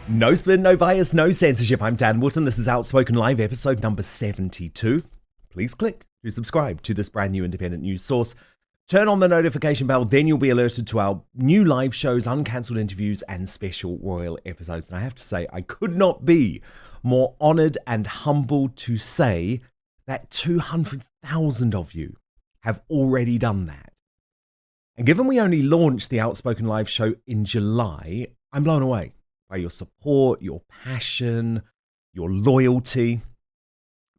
No spin, no bias, no censorship. I'm Dan Wootton. This is Outspoken Live, episode number 72. Please click to subscribe to this brand new independent news source. Turn on the notification bell, then you'll be alerted to our new live shows, uncancelled interviews, and special royal episodes. And I have to say, I could not be more honoured and humbled to say that 200,000 of you have already done that. And given we only launched the Outspoken Live show in July, I'm blown away by your support, your passion, your loyalty.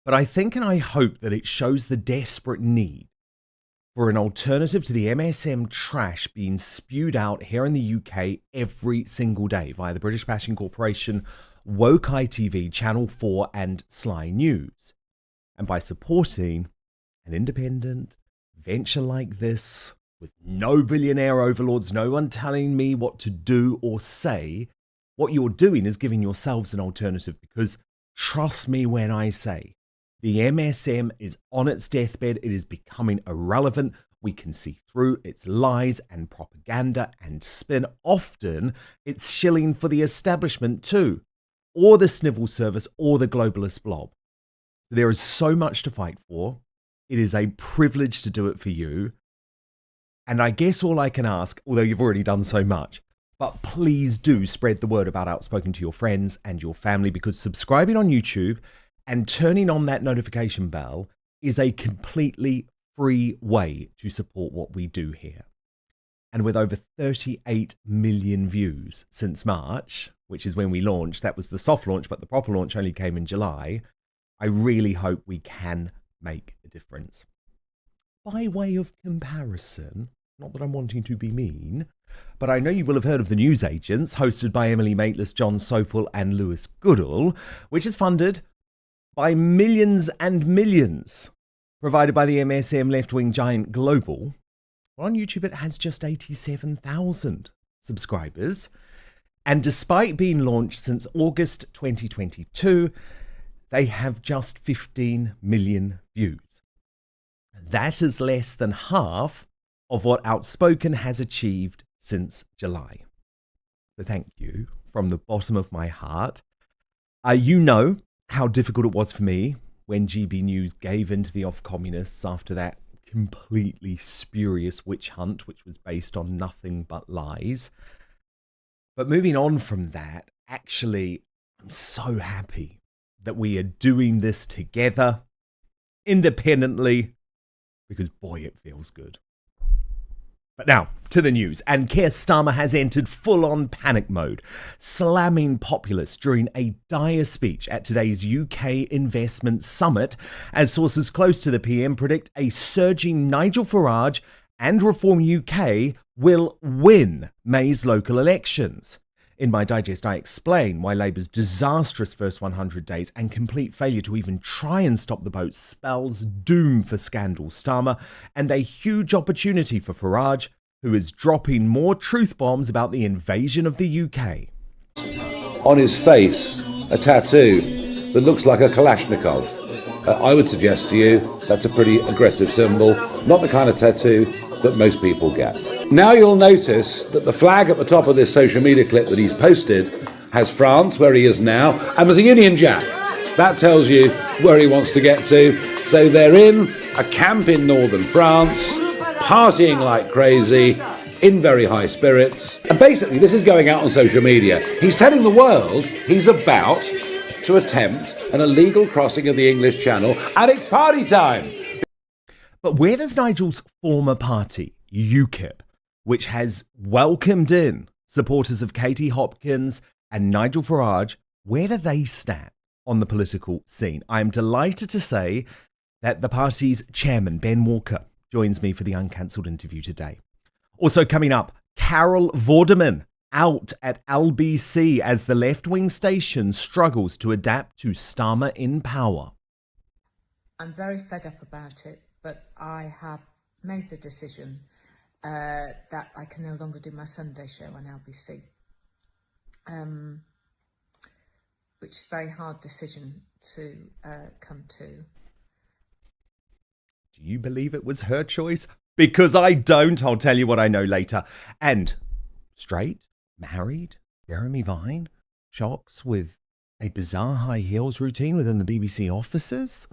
But I think and I hope that it shows the desperate need for an alternative to the MSM trash being spewed out here in the UK every single day via the British Bashing Corporation, Wokery TV, Channel 4 and Sly News. And by supporting an independent venture like this, with no billionaire overlords, no one telling me what to do or say, what you're doing is giving yourselves an alternative, because trust me when I say the MSM is on its deathbed. It is becoming irrelevant. We can see through its lies and propaganda and spin. Often it's shilling for the establishment too, or the Snivel Service or the globalist blob. There is so much to fight for. It is a privilege to do it for you. And I guess all I can ask, although you've already done so much, but please do spread the word about Outspoken to your friends and your family, because subscribing on YouTube and turning on that notification bell is a completely free way to support what we do here. And with over 38 million views since March, which is when we launched, that was the soft launch, but the proper launch only came in July, I really hope we can make a difference. By way of comparison, not that I'm wanting to be mean, but I know you will have heard of The News Agents, hosted by Emily Maitlis, John Sopel and Lewis Goodall, which is funded by millions and millions, provided by the MSM left-wing giant Global. Well, on YouTube, it has just 87,000 subscribers. And despite being launched since August 2022, they have just 15 million views. That is less than half of what Outspoken has achieved since July. So thank you from the bottom of my heart. You know how difficult it was for me when GB News gave in to the off-communists after that completely spurious witch hunt, which was based on nothing but lies. But moving on from that, actually, I'm so happy that we are doing this together, independently, because boy, it feels good. But now, to the news. And Keir Starmer has entered full-on panic mode, slamming populists during a dire speech at today's UK Investment Summit, as sources close to the PM predict a surging Nigel Farage and Reform UK will win May's local elections. In my digest, I explain why Labour's disastrous first 100 days and complete failure to even try and stop the boat spells doom for Scandal Starmer and a huge opportunity for Farage, who is dropping more truth bombs about the invasion of the UK. On his face, a tattoo that looks like a Kalashnikov. I would suggest to you that's a pretty aggressive symbol, not the kind of tattoo that most people get. Now you'll notice that the flag at the top of this social media clip that he's posted has France, where he is now, and there's a Union Jack. That tells you where he wants to get to. So they're in a camp in northern France, partying like crazy, in very high spirits. And basically this is going out on social media. He's telling the world he's about to attempt an illegal crossing of the English Channel, and it's party time. But where does Nigel's former party, UKIP, which has welcomed in supporters of Katie Hopkins and Nigel Farage, where do they stand on the political scene? I am delighted to say that the party's chairman, Ben Walker, joins me for the Uncancelled Interview today. Also coming up, Carol Vorderman out at LBC as the left-wing station struggles to adapt to Starmer in power. I'm very fed up about it, but I have made the decision that I can no longer do my Sunday show on LBC, which is a very hard decision to come to. Do you believe it was her choice? Because I don't. I'll tell you what I know later. And straight, married, Jeremy Vine, shocks with a bizarre high heels routine within the BBC offices?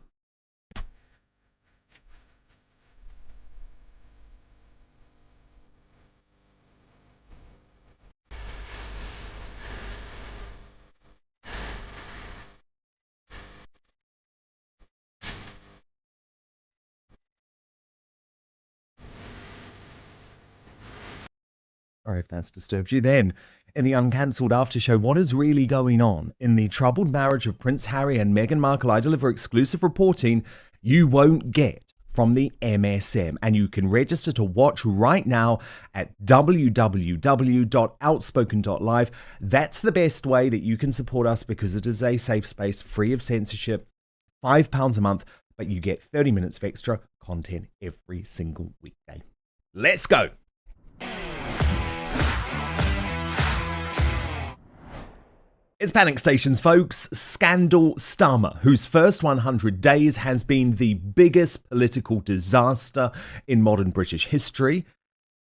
Sorry if that's disturbed you. Then, in the Uncancelled After Show, what is really going on in the troubled marriage of Prince Harry and Meghan Markle? I deliver exclusive reporting you won't get from the MSM, and you can register to watch right now at www.outspoken.live. That's the best way that you can support us, because it is a safe space, free of censorship, £5 a month, but you get 30 minutes of extra content every single weekday. Let's go. It's Panic Stations, folks. Scandal Starmer, whose first 100 days has been the biggest political disaster in modern British history,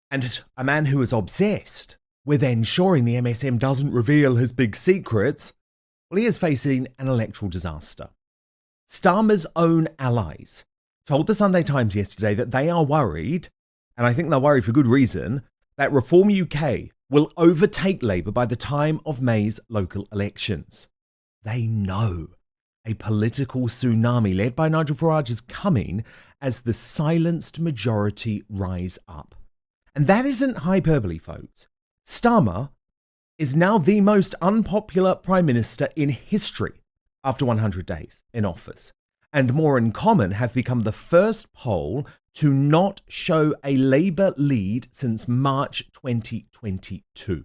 and a man who is obsessed with ensuring the MSM doesn't reveal his big secrets, well, he is facing an electoral disaster. Starmer's own allies told the Sunday Times yesterday that they are worried, and I think they're worried for good reason, that Reform UK will overtake Labour by the time of May's local elections. They know a political tsunami led by Nigel Farage is coming as the silenced majority rise up. And that isn't hyperbole, folks. Starmer is now the most unpopular Prime Minister in history after 100 days in office. And More in Common have become the first poll to not show a Labour lead since March 2022.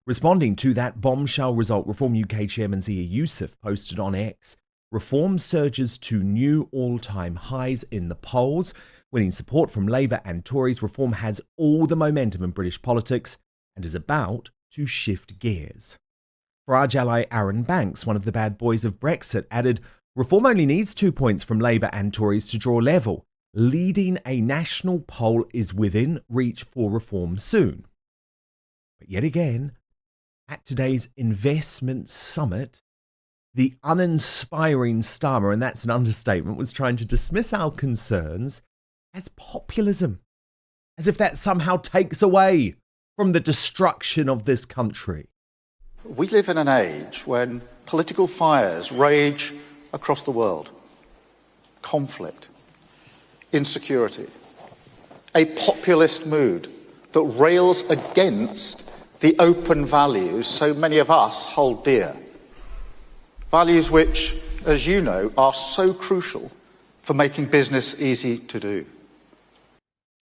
Responding to that bombshell result, Reform UK Chairman Zia Youssef posted on X, Reform surges to new all-time highs in the polls, winning support from Labour and Tories. Reform has all the momentum in British politics and is about to shift gears. Farage ally Aaron Banks, one of the bad boys of Brexit, added, Reform only needs 2 points from Labour and Tories to draw level. Leading a national poll is within reach for Reform soon. But yet again, at today's investment summit, the uninspiring Starmer, and that's an understatement, was trying to dismiss our concerns as populism, as if that somehow takes away from the destruction of this country. We live in an age when political fires rage across the world. Conflict, insecurity, a populist mood that rails against the open values so many of us hold dear. Values which, as you know, are so crucial for making business easy to do.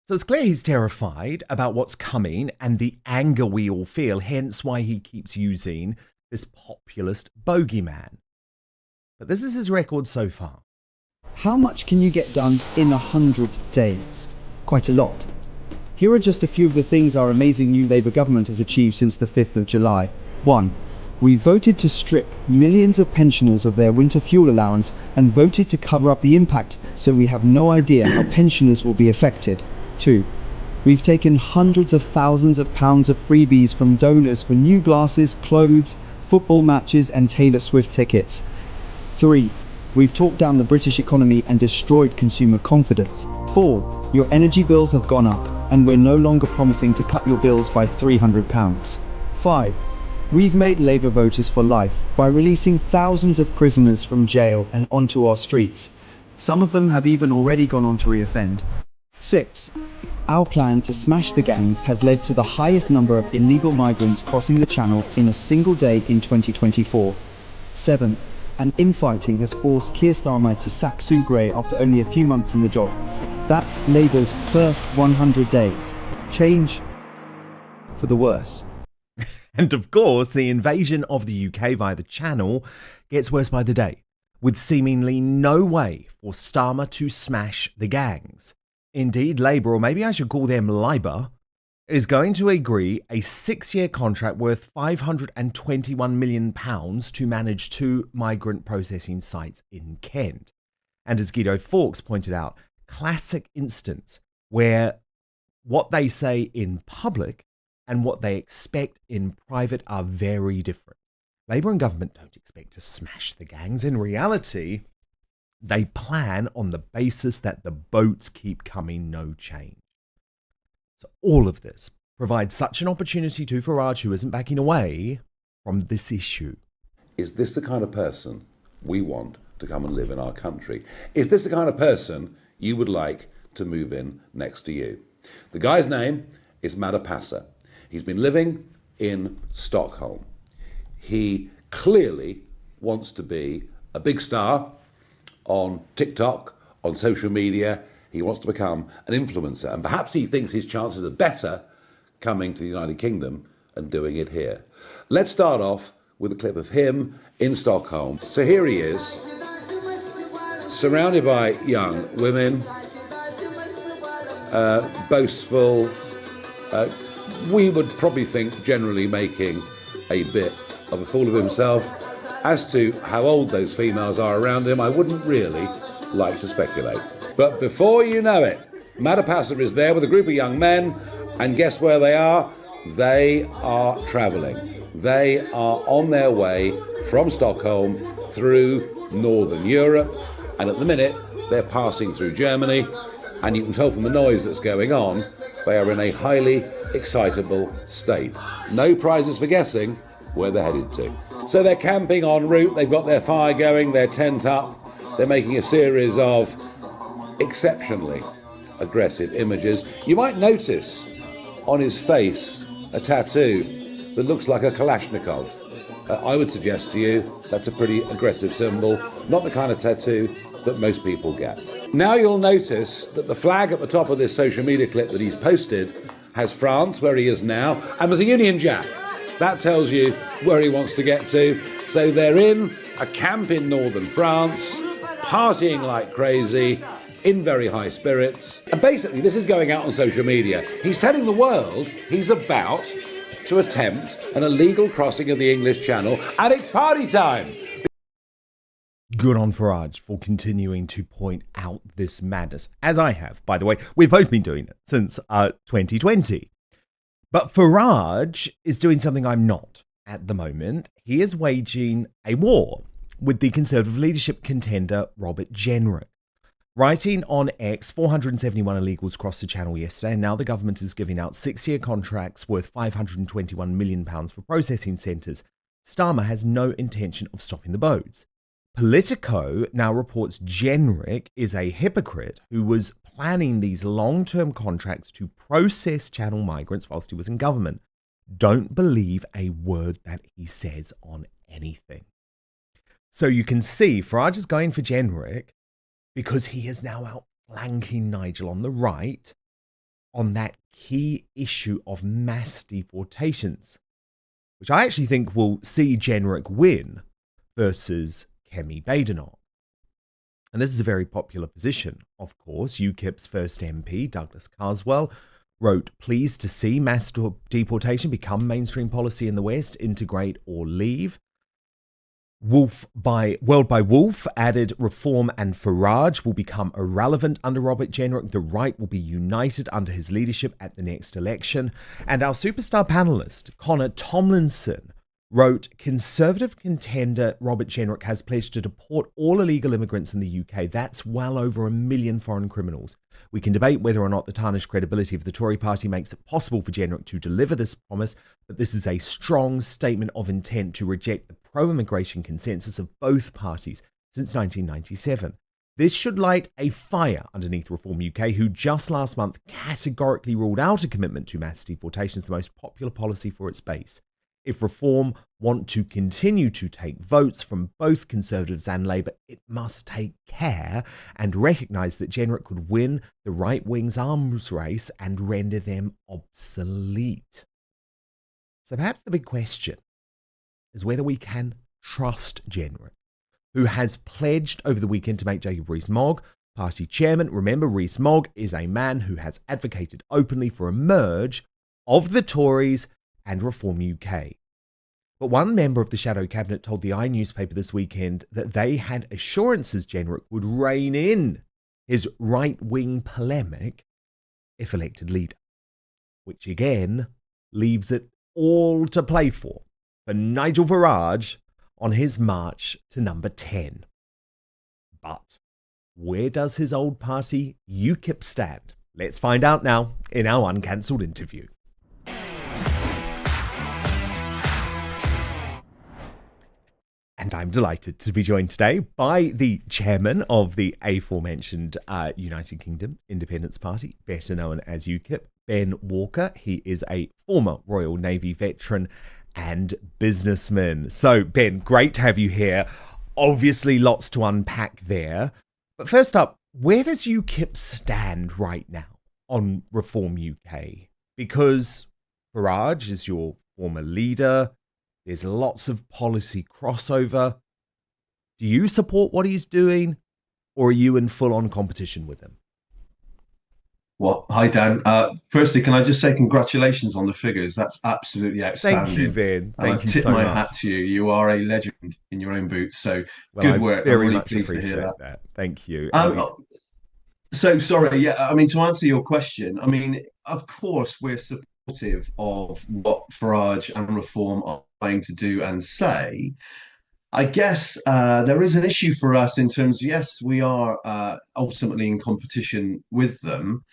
So it's clear he's terrified about what's coming and the anger we all feel, hence why he keeps using this populist bogeyman. But this is his record so far. How much can you get done in 100 days? Quite a lot. Here are just a few of the things our amazing new Labour government has achieved since the 5th of July. 1. We voted to strip millions of pensioners of their winter fuel allowance and voted to cover up the impact, so we have no idea how pensioners will be affected. 2. We've taken hundreds of thousands of pounds of freebies from donors for new glasses, clothes, football matches and Taylor Swift tickets. 3. We've talked down the British economy and destroyed consumer confidence. 4. Your energy bills have gone up, and we're no longer promising to cut your bills by £300. 5. We've made Labour voters for life by releasing thousands of prisoners from jail and onto our streets. Some of them have even already gone on to re-offend. 6. Our plan to smash the gangs has led to the highest number of illegal migrants crossing the Channel in a single day in 2024. 7. And infighting has forced Keir Starmer to sack Sue Gray after only a few months in the job. That's Labour's first 100 days. Change for the worse. And of course, the invasion of the UK via the Channel gets worse by the day, with seemingly no way for Starmer to smash the gangs. Indeed, Labour, or maybe I should call them Labour, is going to agree a 6-year contract worth £521 million to manage 2 migrant processing sites in Kent. And as Guido Fawkes pointed out, classic instance where what they say in public and what they expect in private are very different. Labour and government don't expect to smash the gangs. In reality, they plan on the basis that the boats keep coming, no change. So all of this provides such an opportunity to Farage, who isn't backing away from this issue. Is this the kind of person we want to come and live in our country? Is this the kind of person you would like to move in next to you? The guy's name is Madapasa. He's been living in Stockholm. He clearly wants to be a big star on TikTok, on social media. He wants to become an influencer, and perhaps he thinks his chances are better coming to the United Kingdom and doing it here. Let's start off with a clip of him in Stockholm. So here he is, surrounded by young women, boastful, we would probably think generally making a bit of a fool of himself. As to how old those females are around him, I wouldn't really like to speculate. But before you know it, Madapasa is there with a group of young men, and guess where they are? They are travelling. They are on their way from Stockholm through Northern Europe, and at the minute they're passing through Germany, and you can tell from the noise that's going on, they are in a highly excitable state. No prizes for guessing where they're headed to. So they're camping en route, they've got their fire going, their tent up, they're making a series of exceptionally aggressive images. You might notice on his face a tattoo that looks like a Kalashnikov. I would suggest to you that's a pretty aggressive symbol, not the kind of tattoo that most people get. Now you'll notice that the flag at the top of this social media clip that he's posted has France, where he is now, and there's a Union Jack. That tells you where he wants to get to. So they're in a camp in northern France, partying like crazy, in very high spirits. And basically, this is going out on social media. He's telling the world he's about to attempt an illegal crossing of the English Channel, and it's party time. Good on Farage for continuing to point out this madness, as I have, by the way. We've both been doing it since 2020. But Farage is doing something I'm not at the moment. He is waging a war with the Conservative leadership contender Robert Jenrick. Writing on X, 471 illegals crossed the channel yesterday, and now the government is giving out 6-year contracts worth £521 million for processing centres. Starmer has no intention of stopping the boats. Politico now reports Jenrick is a hypocrite who was planning these long-term contracts to process channel migrants whilst he was in government. Don't believe a word that he says on anything. So you can see Farage is going for Jenrick because he is now outflanking Nigel on the right on that key issue of mass deportations, which I actually think will see Jenrick win versus Kemi Badenoch. And this is a very popular position, of course. UKIP's first MP, Douglas Carswell, wrote, "Pleased to see mass deportation become mainstream policy in the West, integrate or leave." World by Wolf added, "Reform and Farage will become irrelevant under Robert Jenrick. The right will be united under his leadership at the next election." And our superstar panellist, Connor Tomlinson, wrote, "Conservative contender Robert Jenrick has pledged to deport all illegal immigrants in the UK. That's well over 1 million foreign criminals. We can debate whether or not the tarnished credibility of the Tory party makes it possible for Jenrick to deliver this promise, but this is a strong statement of intent to reject the pro-immigration consensus of both parties since 1997. This should light a fire underneath Reform UK, who just last month categorically ruled out a commitment to mass deportation as the most popular policy for its base. If Reform want to continue to take votes from both Conservatives and Labour, it must take care and recognise that Jenrick could win the right wing's arms race and render them obsolete." So perhaps the big question is whether we can trust Jenrick, who has pledged over the weekend to make Jacob Rees-Mogg party chairman. Remember, Rees-Mogg is a man who has advocated openly for a merge of the Tories and Reform UK. But one member of the shadow cabinet told the I newspaper this weekend that they had assurances Jenrick would rein in his right-wing polemic if elected leader, which again leaves it all to play for for Nigel Farage on his march to number 10. But where does his old party UKIP stand? Let's find out now in our Uncancelled Interview. And I'm delighted to be joined today by the chairman of the aforementioned United Kingdom Independence Party, better known as UKIP, Ben Walker. He is a former Royal Navy veteran and businessman. So, Ben, great to have you here. Obviously, lots to unpack there. But first up, where does UKIP stand right now on Reform UK? Because Farage is your former leader. There's lots of policy crossover. Do you support what he's doing, or are you in full-on competition with him? Well, hi, Dan. Firstly, can I just say congratulations on the figures? That's absolutely outstanding. Thank you, Ben. Thank you so much. I tip my hat to you. You are a legend in your own boots. So good work. Very I'm really much pleased to hear that. Thank you. So sorry. Yeah, I mean, to answer your question, I mean, of course, we're supportive of what Farage and Reform are trying to do and say. I guess there is an issue for us in terms of, yes, we are ultimately in competition with them.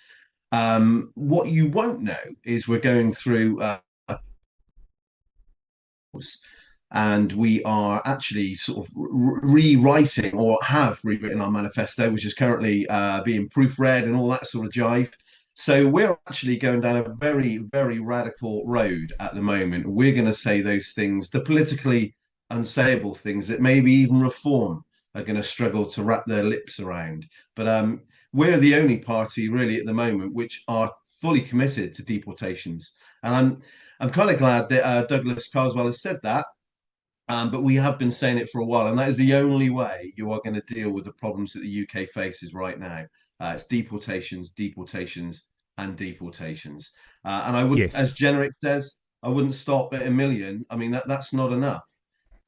What you won't know is we're going through and we are actually sort of rewriting, or have rewritten, our manifesto, which is currently being proofread and all that sort of jive. So we're actually going down a very, very radical road at the moment. We're going to say those things, the politically unsayable things that maybe even Reform are going to struggle to wrap their lips around. But we're the only party really at the moment which are fully committed to deportations. And I'm kind of glad that Douglas Carswell has said that. But we have been saying it for a while, and that is the only way you are going to deal with the problems that the UK faces right now. It's deportations, deportations, and deportations. And I would, yes, as Generic says, I wouldn't stop at 1 million. I mean, that's not enough.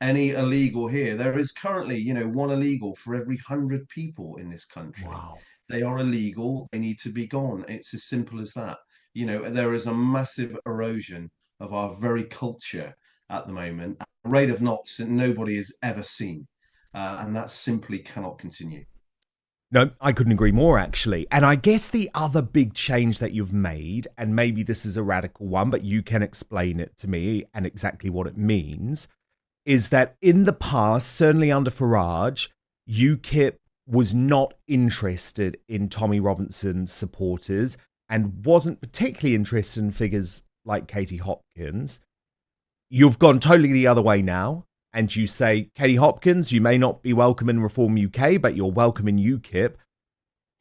Any illegal here, there is currently, one illegal for every 100 people in this country. Wow. They are illegal. They need to be gone. It's as simple as that. There is a massive erosion of our very culture at the moment, at a rate of knots that nobody has ever seen. And that simply cannot continue. No, I couldn't agree more, actually. And I guess the other big change that you've made, and maybe this is a radical one, but you can explain it to me and exactly what it means, is that in the past, certainly under Farage, UKIP was not interested in Tommy Robinson's supporters and wasn't particularly interested in figures like Katie Hopkins. You've gone totally the other way now, and you say, Katie Hopkins, you may not be welcome in Reform UK, but you're welcome in UKIP.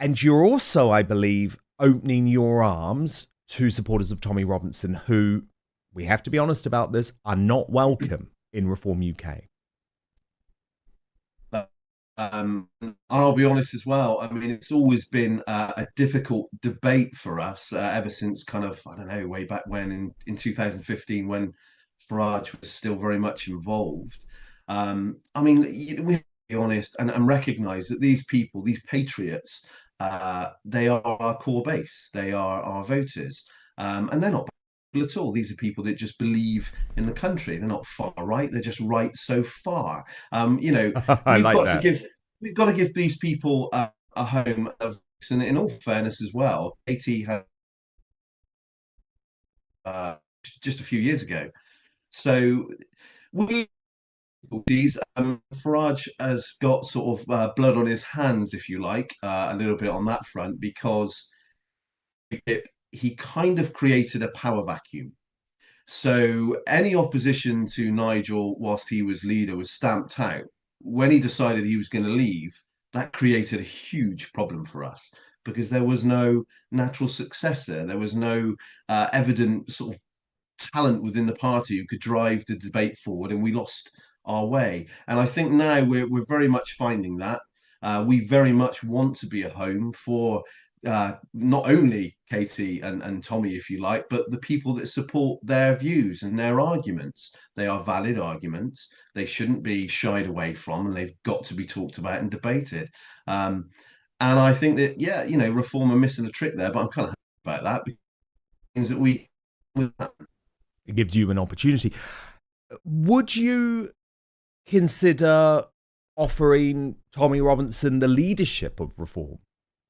And you're also, I believe, opening your arms to supporters of Tommy Robinson who, we have to be honest about this, are not welcome in Reform UK. I'll be honest as well. I mean, it's always been a difficult debate for us ever since kind of, I don't know, way back when in 2015 when Farage was still very much involved. I mean, we have to be honest and recognise that these people, these patriots, they are our core base. They are our voters. And they're not at all. These are people that just believe in the country. They're not far right. They're just right so far. We've got to give these people a home. And in all fairness as well, Katie had just a few years ago. So Farage has got sort of blood on his hands, if you like, a little bit on that front, because he kind of created a power vacuum. So any opposition to Nigel whilst he was leader was stamped out. When he decided he was going to leave, that created a huge problem for us because there was no natural successor. There was no evident sort of talent within the party who could drive the debate forward, and we lost our way. And I think now we're very much finding that. We very much want to be a home for not only Katie and Tommy, if you like, but the people that support their views and their arguments. They are valid arguments. They shouldn't be shied away from, and they've got to be talked about and debated. And I think that, Reform are missing a trick there, but I'm kind of happy about that because that it gives you an opportunity. Would you consider offering Tommy Robinson the leadership of Reform?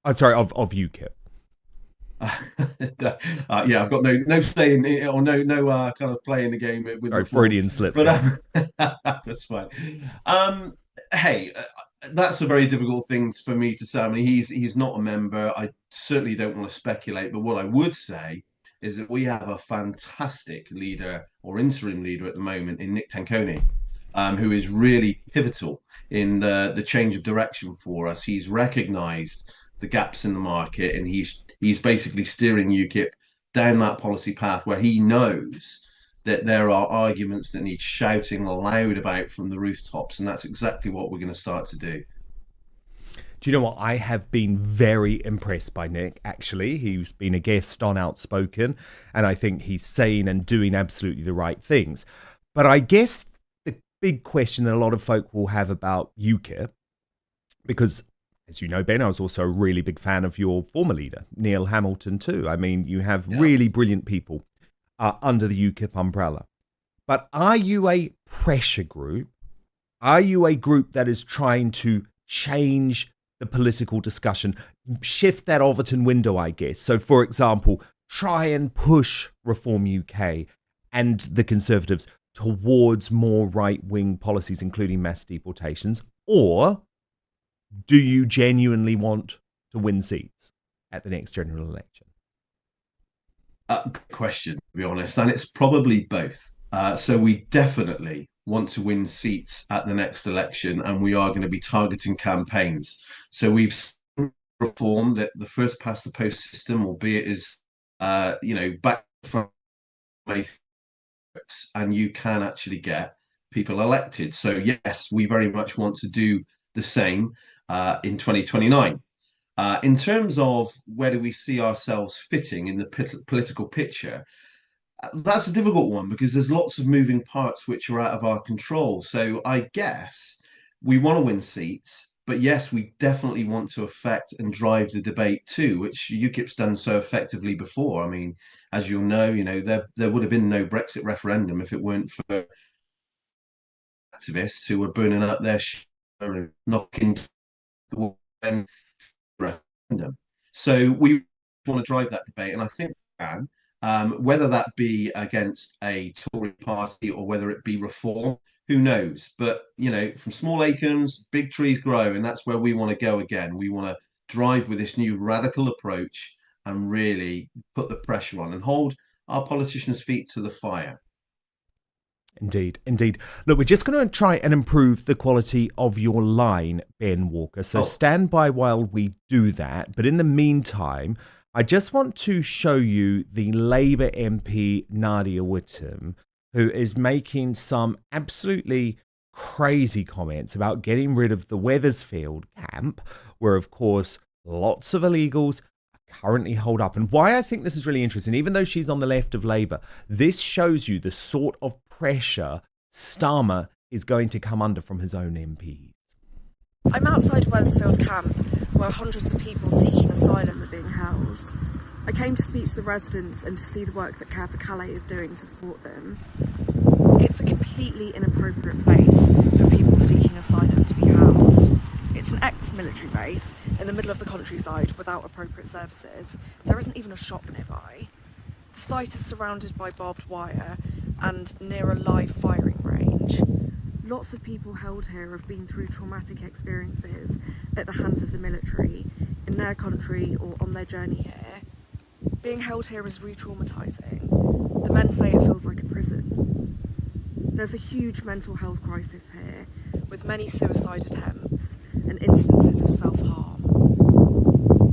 I'm sorry, of UKIP. Yeah, I've got no say in it, or no kind of play in the game with Sorry, Reform. Freudian slip. But that's fine. Hey, that's a very difficult thing for me to say. I mean, he's not a member. I certainly don't want to speculate. But what I would say is that we have a fantastic leader or interim leader at the moment in Nick Tanconi, who is really pivotal in the change of direction for us. He's recognised the gaps in the market, and he's basically steering UKIP down that policy path where he knows that there are arguments that need shouting aloud about from the rooftops, and that's exactly what we're going to start to do. Do you know what? I have been very impressed by Nick, actually. He's been a guest on Outspoken, and I think he's saying and doing absolutely the right things. But I guess the big question that a lot of folk will have about UKIP, because as you know, Ben, I was also a really big fan of your former leader, Neil Hamilton, too. I mean, you have really brilliant people under the UKIP umbrella. But are you a pressure group? Are you a group that is trying to change the political discussion, shift that Overton window, I guess? So, for example, try and push Reform UK and the Conservatives towards more right-wing policies, including mass deportations? Or do you genuinely want to win seats at the next general election? Good question, to be honest, and it's probably both. So we definitely want to win seats at the next election, and we are going to be targeting campaigns. So we've reformed that the first past the post system, albeit is back from, and you can actually get people elected. So yes, we very much want to do the same in 2029. In terms of where do we see ourselves fitting in the political picture, that's a difficult one because there's lots of moving parts which are out of our control. So I guess we want to win seats, but yes, we definitely want to affect and drive the debate too, which UKIP's done so effectively before. I mean, as you'll know, there would have been no Brexit referendum if it weren't for activists who were burning up their shit and knocking the referendum. So we want to drive that debate, and I think we can. Whether that be against a Tory party or whether it be Reform, who knows? But, from small acorns, big trees grow, and that's where we want to go again. We want to drive with this new radical approach and really put the pressure on and hold our politicians' feet to the fire. Indeed, indeed. Look, we're just going to try and improve the quality of your line, Ben Walker. So stand by while we do that. But in the meantime, I just want to show you the Labour MP Nadia Wootton, who is making some absolutely crazy comments about getting rid of the Wethersfield camp, where, of course, lots of illegals are currently holed up. And why I think this is really interesting, even though she's on the left of Labour, this shows you the sort of pressure Starmer is going to come under from his own MPs. I'm outside Wethersfield camp, where hundreds of people seeking asylum are being held. I came to speak to the residents and to see the work that Care for Calais is doing to support them. It's a completely inappropriate place for people seeking asylum to be housed. It's an ex-military base in the middle of the countryside without appropriate services. There isn't even a shop nearby. The site is surrounded by barbed wire and near a live firing range. Lots of people held here have been through traumatic experiences at the hands of the military, in their country or on their journey here. Being held here is re-traumatising. The men say it feels like a prison. There's a huge mental health crisis here, with many suicide attempts and instances of self-harm.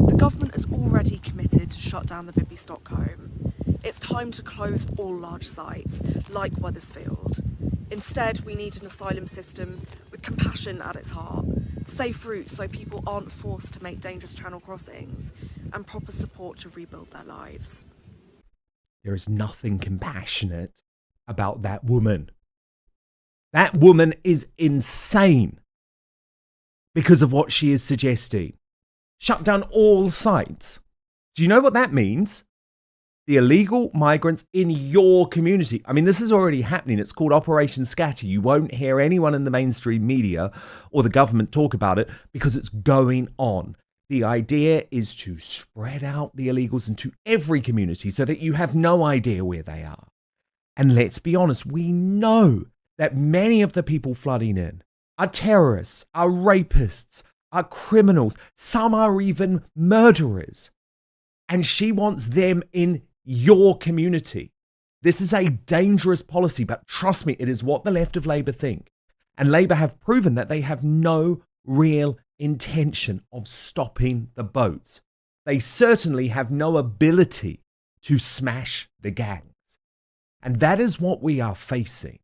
The government has already committed to shut down the Bibby Stockholm. It's time to close all large sites, like Wethersfield. Instead, we need an asylum system with compassion at its heart, safe routes so people aren't forced to make dangerous channel crossings, and proper support to rebuild their lives. There is nothing compassionate about that woman. That woman is insane because of what she is suggesting. Shut down all sites. Do you know what that means? the illegal migrants in your community. I mean, this is already happening. It's called Operation Scatter. You won't hear anyone in the mainstream media or the government talk about it because it's going on. The idea is to spread out the illegals into every community so that you have no idea where they are. And let's be honest, we know that many of the people flooding in are terrorists, are rapists, are criminals. Some are even murderers. And she wants them in your community. This is a dangerous policy, but trust me, it is what the left of Labour think. And Labour have proven that they have no real intention of stopping the boats. They certainly have no ability to smash the gangs. And that is what we are facing.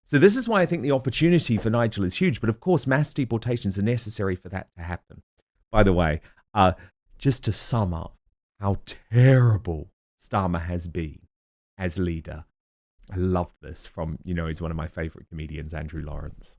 So this is why I think the opportunity for Nigel is huge. But of course, mass deportations are necessary for that to happen. By the way, just to sum up how terrible Starmer has been as leader. I love this from, he's one of my favourite comedians, Andrew Lawrence.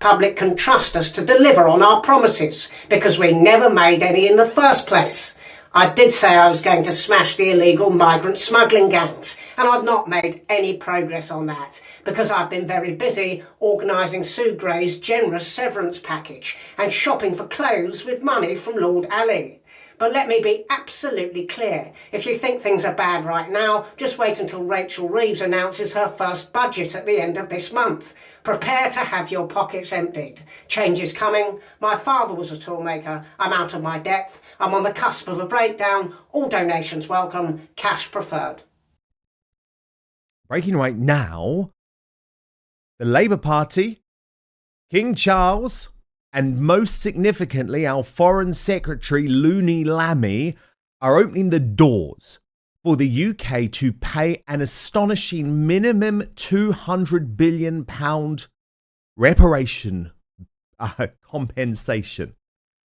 Public can trust us to deliver on our promises because we never made any in the first place. I did say I was going to smash the illegal migrant smuggling gangs, and I've not made any progress on that because I've been very busy organising Sue Gray's generous severance package and shopping for clothes with money from Lord Ali. But let me be absolutely clear. If you think things are bad right now, just wait until Rachel Reeves announces her first budget at the end of this month. Prepare to have your pockets emptied. Change is coming. My father was a toolmaker. I'm out of my depth. I'm on the cusp of a breakdown. All donations welcome. Cash preferred. Breaking right now, the Labour Party, King Charles, and most significantly, our Foreign Secretary, Looney Lammy, are opening the doors for the UK to pay an astonishing minimum £200 billion reparation compensation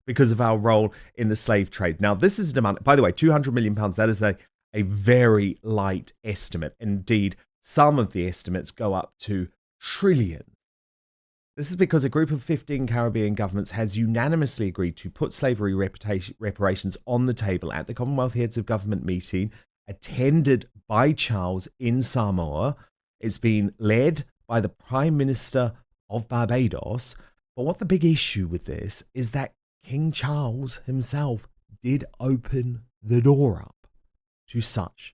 because of our role in the slave trade. Now, this is a demand. By the way, £200 million, that is a very light estimate. Indeed, some of the estimates go up to trillions. This is because a group of 15 Caribbean governments has unanimously agreed to put slavery reparations on the table at the Commonwealth Heads of Government meeting attended by Charles in Samoa. It's been led by the Prime Minister of Barbados. But what the big issue with this is that King Charles himself did open the door up to such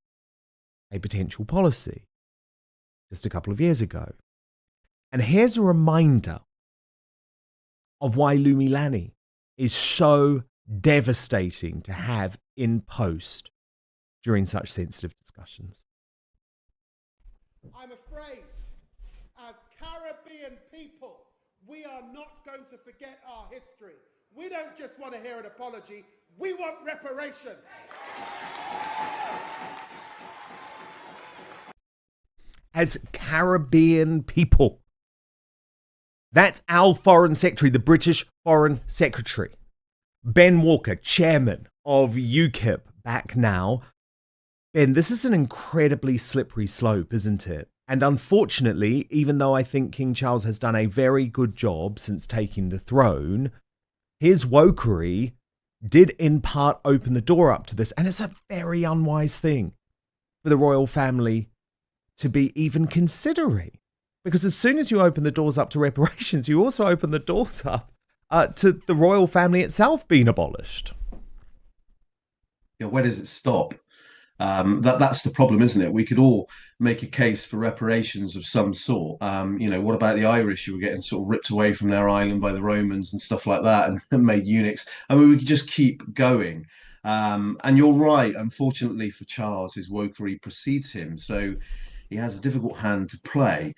a potential policy just a couple of years ago. And here's a reminder of why Looney Lammy is so devastating to have in post during such sensitive discussions. I'm afraid, as Caribbean people, we are not going to forget our history. We don't just want to hear an apology, we want reparation. As Caribbean people. That's our Foreign Secretary, the British Foreign Secretary. Ben Walker, chairman of UKIP, back now. Ben, this is an incredibly slippery slope, isn't it? And unfortunately, even though I think King Charles has done a very good job since taking the throne, his wokery did in part open the door up to this. And it's a very unwise thing for the royal family to be even considering. Because as soon as you open the doors up to reparations, you also open the doors up to the royal family itself being abolished. Yeah, where does it stop? That's the problem, isn't it? We could all make a case for reparations of some sort. What about the Irish who were getting sort of ripped away from their island by the Romans and stuff like that and made eunuchs? I mean, we could just keep going. And you're right. Unfortunately for Charles, his wokery precedes him. So he has a difficult hand to play.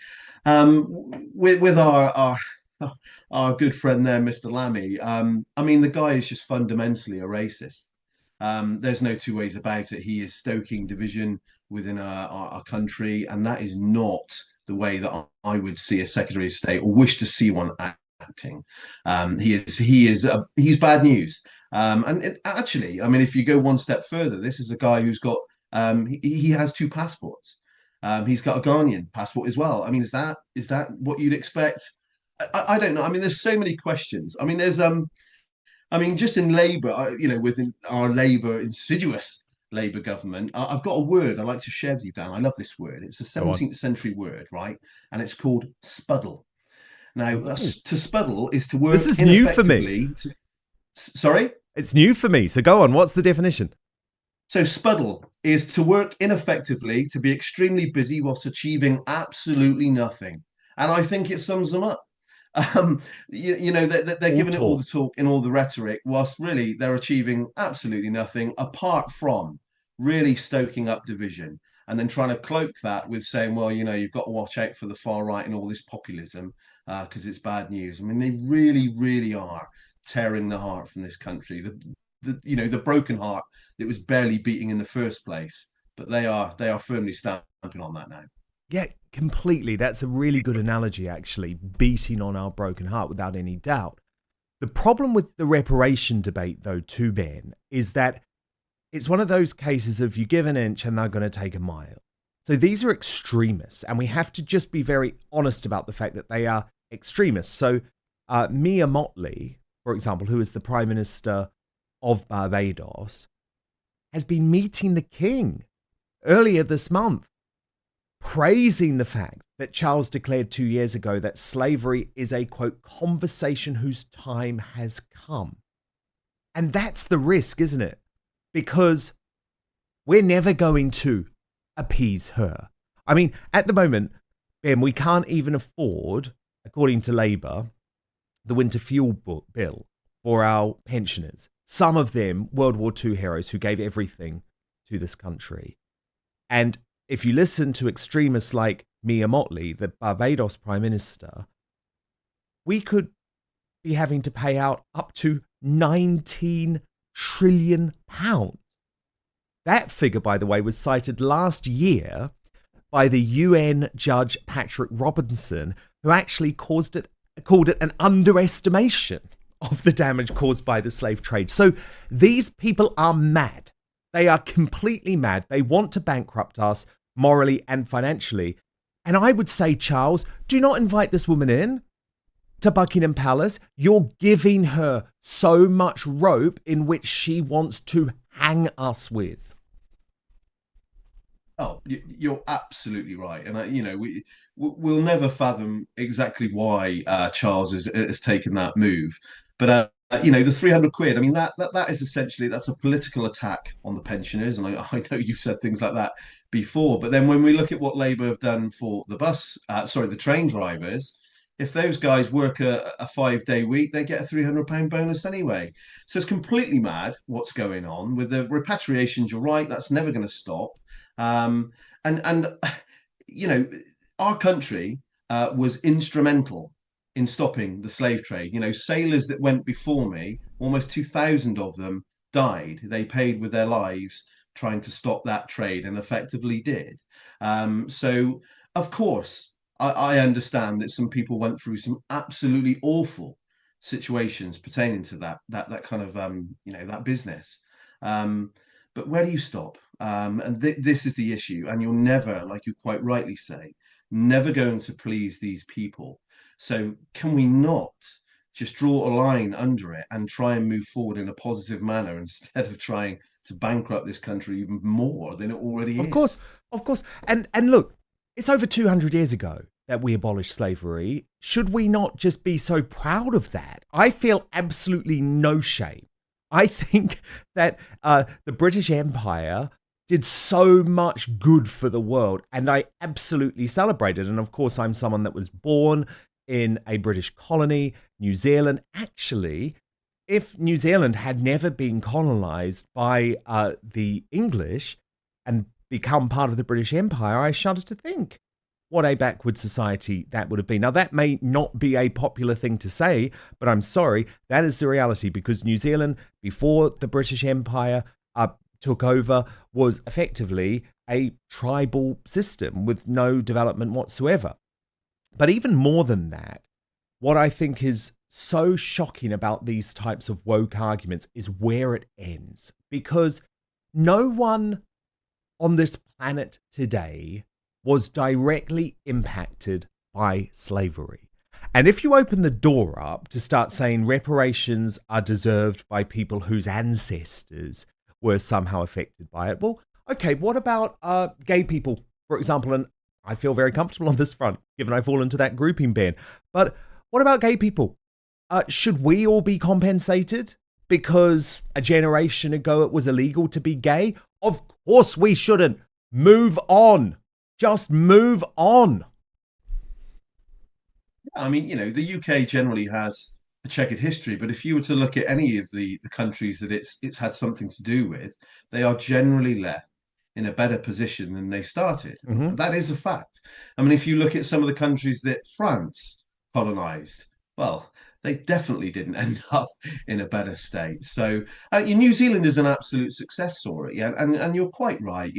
With our good friend there, Mr. Lammy, I mean, the guy is just fundamentally a racist. There's no two ways about it. He is stoking division within our country, and that is not the way that I would see a Secretary of State or wish to see one acting. He's bad news. Actually, I mean, if you go one step further, this is a guy who's got he has two passports. He's got a Ghanaian passport as well. I mean, is that what you'd expect? I don't know. I mean, there's so many questions. I mean, there's just in Labour, within our Labour insidious Labour government. I've got a word I'd like to share with you, Dan. I love this word. It's a 17th century word, right? And it's called spuddle. Now, to spuddle is to work This is new for me. ineffectively. Sorry? It's new for me. So go on. What's the definition? So spuddle is to work ineffectively, to be extremely busy whilst achieving absolutely nothing. And I think it sums them up. They're giving it all the talk and all the rhetoric, whilst really they're achieving absolutely nothing apart from really stoking up division and then trying to cloak that with saying, well, you've got to watch out for the far right and all this populism because it's bad news. I mean, they really, really are tearing the heart from this country. The broken heart that was barely beating in the first place, but they are firmly stamping on that now. Yeah, completely. That's a really good analogy, actually, beating on our broken heart without any doubt. The problem with the reparation debate, though, too, Ben, is that it's one of those cases of you give an inch and they're going to take a mile. So these are extremists, and we have to just be very honest about the fact that they are extremists. So Mia Mottley, for example, who is the Prime Minister of Barbados, has been meeting the King earlier this month, praising the fact that Charles declared 2 years ago that slavery is a, quote, conversation whose time has come. And that's the risk, isn't it? Because we're never going to appease her. I mean, at the moment, Ben, we can't even afford, according to Labour, the winter fuel bill for our pensioners. Some of them World War II heroes who gave everything to this country. And if you listen to extremists like Mia Mottley, the Barbados Prime Minister, we could be having to pay out up to £19 trillion. That figure, by the way, was cited last year by the UN judge Patrick Robinson, who actually called it an underestimation of the damage caused by the slave trade. So these people are mad. They are completely mad. They want to bankrupt us morally and financially. And I would say, Charles, do not invite this woman in to Buckingham Palace. You're giving her so much rope in which she wants to hang us with. Oh, you're absolutely right. And, we'll never fathom exactly why Charles has taken that move. But, the 300 quid, I mean, that is essentially, that's a political attack on the pensioners. And I know you've said things like that before. But then when we look at what Labour have done for the train drivers, if those guys work a 5-day week, they get a £300 bonus anyway. So it's completely mad what's going on. With the repatriations, you're right, that's never going to stop. And our country was instrumental in stopping the slave trade. Sailors that went before me, almost 2,000 of them died. They paid with their lives trying to stop that trade, and effectively did. So, of course, I understand that some people went through some absolutely awful situations pertaining to that kind of that business. But where do you stop? And this is the issue. And you're never, like you quite rightly say, never going to please these people. So can we not just draw a line under it and try and move forward in a positive manner instead of trying to bankrupt this country even more than it already is? Of course. And look, it's over 200 years ago that we abolished slavery. Should we not just be so proud of that? I feel absolutely no shame. I think that the British Empire did so much good for the world, and I absolutely celebrate it. And of course, I'm someone that was born in a British colony, New Zealand. Actually, if New Zealand had never been colonized by the English and become part of the British Empire, I shudder to think what a backward society that would have been. Now, that may not be a popular thing to say, but I'm sorry, that is the reality, because New Zealand, before the British Empire took over, was effectively a tribal system with no development whatsoever. But even more than that, what I think is so shocking about these types of woke arguments is where it ends, because no one on this planet today was directly impacted by slavery. And if you open the door up to start saying reparations are deserved by people whose ancestors were somehow affected by it. Well, okay, what about gay people, for example? And I feel very comfortable on this front, given I fall into that grouping ban. But what about gay people? Should we all be compensated because a generation ago it was illegal to be gay? Of course we shouldn't. Move on. Just move on. I mean, the UK generally has a checkered history, but if you were to look at any of the countries that it's had something to do with, they are generally left in a better position than they started. Mm-hmm. That is a fact. I mean, if you look at some of the countries that France colonized, well, they definitely didn't end up in a better state. So New Zealand is an absolute success story. Yeah, and you're quite right.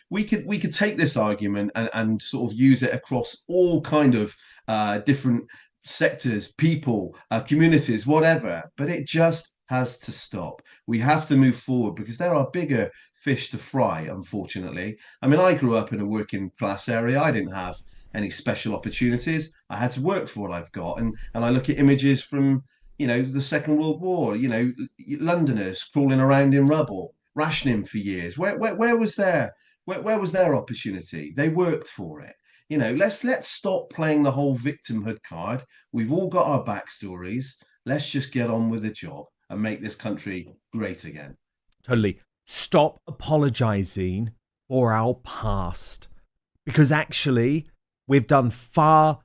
We could take this argument and sort of use it across all kind of different sectors, people, communities, whatever. But it just has to stop. We have to move forward because there are bigger fish to fry, unfortunately. I mean, I grew up in a working class area. I didn't have any special opportunities. I had to work for what I've got. And I look at images from, the Second World War, Londoners crawling around in rubble, rationing for years. Where was where was their opportunity? They worked for it. Let's stop playing the whole victimhood card. We've all got our backstories. Let's just get on with the job and make this country great again. Totally. Stop apologizing for our past, because actually we've done far